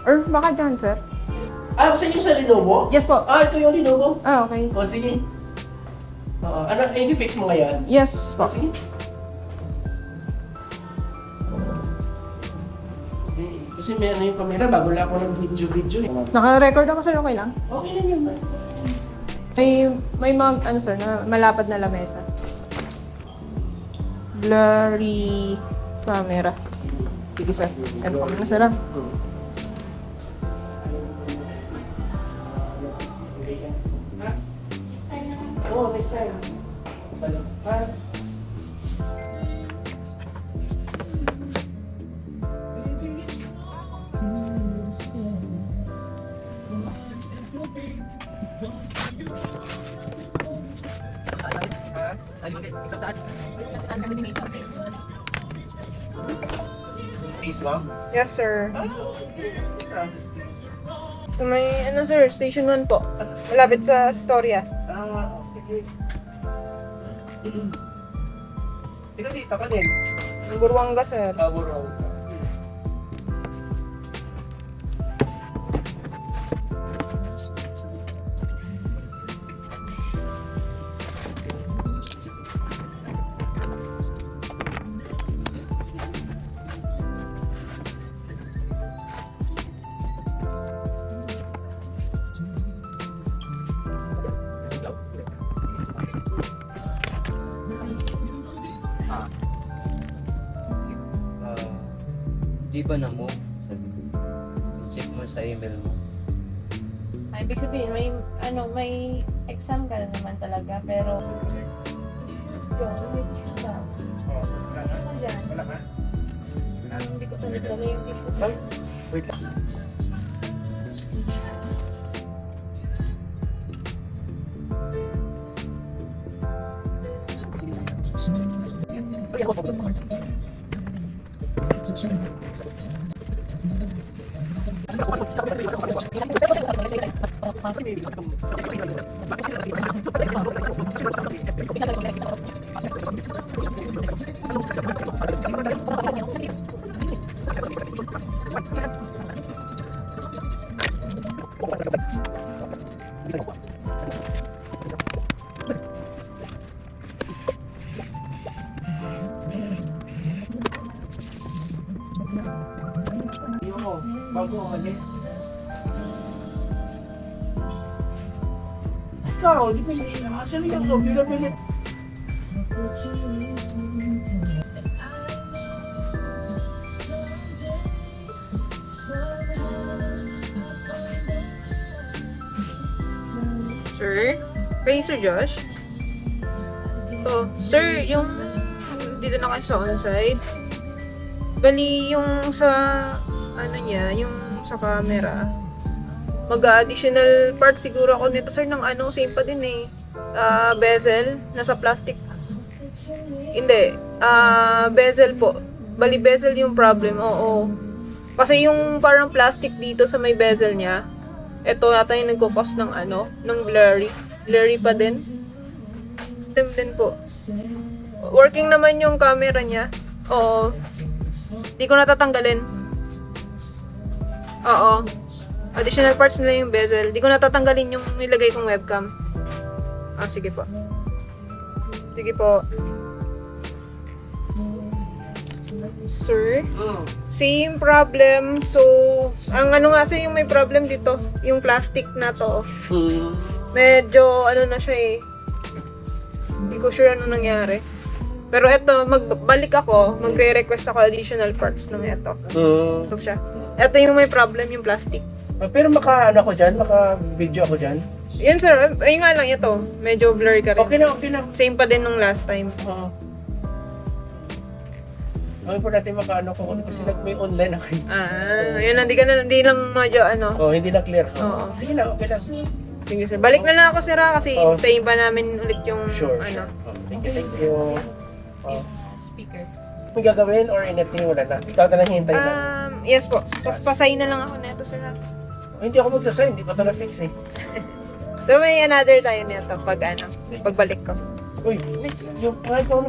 Or baka dyan, sir? Ah, saan yung sa Lenovo? Yes po. Ah, ito yung Lenovo. Ah, okay. O, sige. Ano, i-fix mo ngayon? Yes po. Sige. Kasi may ano yung camera, bago lang ako nag-video eh. Naka-record ako, sir. Okay lang? Okay lang yun. May ano, sir, na malapad na lamesa. Blurry camera. Sige, sir. Ano pa na, sir, ah? Oo, next time. Ah. Please, ma'am. Yes, sir. So may, ano, sir, station 1 po. Malapit sa Astoria. Okay. Ito dito ka din. Buruanga, sir. Buraw. Di ba na mo? Sabi ko. Check mo sa email mo. Ay, ibig sabihin, may exam ka na naman talaga, pero yun, may tissue lang. Ano dyan? Wala ka? Hindi ko dala yung tissue. Ay, wait lang. Ay, ako pa. Bago umalis. Ikaw, di ba actually yung computer pinit. Sir? Kay Sir Josh? Oh, sir, yung dito na kayo sa onside. Bali, yung sa ano niya, yung sa camera, mag-additional part siguro ako nito, sir, ng ano, same pa din eh. Bezel, nasa plastic. Hindi, bezel po. Bali, bezel yung problem, oo. Kasi yung parang plastic dito sa may bezel niya, ito yata yung nagkukos ng ano, ng blurry. Blurry pa din. Din po. Working naman yung camera niya. Oo. Di ko natatanggalin. Oo. Additional parts nila yung bezel. Di ko natatanggalin yung nilagay kong webcam. Sige po. Sige po. Sir? Same problem. So, ang ano nga sir yung may problem dito, yung plastic na to. Medyo ano na siya eh. Hindi ko sure ano nangyari. Pero eto, magbalik ako, magre-request ako additional parts ng eto. Ito siya. Eto yung may problem, yung plastic. Pero ano ako dyan? Maka-video ako dyan? Yun sir, ayun nga lang ito. Medyo blurry ka rin. Okay na, okay na. Same pa din nung last time. Okay po natin makaano ko kasi may online ako. Yun lang, hindi lang medyo ano. Hindi na clear. Oo. Sige na, okay lang. Sige sir, balik na lang ako sir kasi hintayin pa namin ulit yung Sure. ano. Thank you. Speaker. May gagawin or anything wala na? Ikaw na lang hintay lang. Yes po. Tapos pasay na lang ako neto sir. Hindi ako magsasign, hindi pa ito na-fix eh. Pero may another tayo neto pag ano, pagbalik ko. Uy, yung kahit ako